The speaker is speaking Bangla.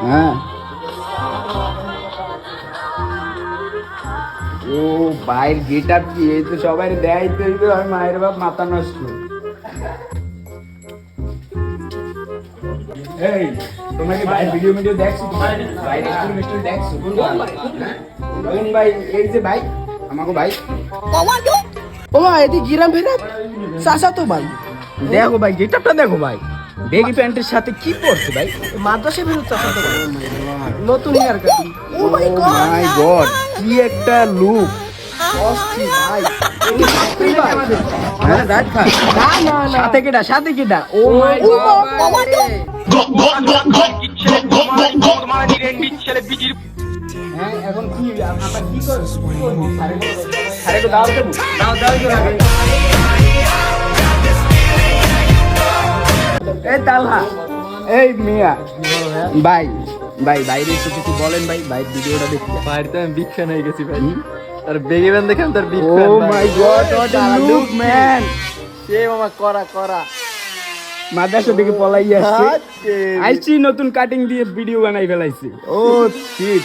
হ্যাঁ ও ভাইয়ের গেট আপ কি এই তো সবাই দেয় তো আর মায়ের বাপ মাথা নষ্ট। এই তোমরা কি ভাই ভিডিও দেখছো? ভাই মিস্টার দেখছো? কোন ভাই? এই যে ভাই আমাকে ভাই ও মা এদি গিরাম ফেরা চাচা তো ভাই। দেখো ভাই গেট আপটা দেখো ভাই, বেগি প্যান্টের সাথে কি পরছে ভাই? মাদ্রাসা ফেরত চাচা তো ভাই। নতুন হেয়ার কাটিং। ও মাই মাই গড কি একটা লুক। অস্থির ভাই। এদি ছাত্রী ভাই। হ্যাঁ রাইট খা না না না। সাথে কেডা ও মাই ও গড। হ্যাঁ এখন কি আমরা কি করব? আরে তো দাও দেবো, দাও এই তালহা এই মিয়া ভাই বাইরে একটু কিছু বলেন ভাই, ভিডিওটা দেখি। বাইরে তো আমি বিগ ফ্যান হয়ে গেছি ভাই। আর বেগে ব্যান দেখে আমি তার বিগ ও fan. My god what a look man. সে মামা করা মাদ্রাসা থেকে পলাই আসছে, আইছি নতুন কাটিং দিয়ে ভিডিও বানাই ফেলাইছি। ও শিট।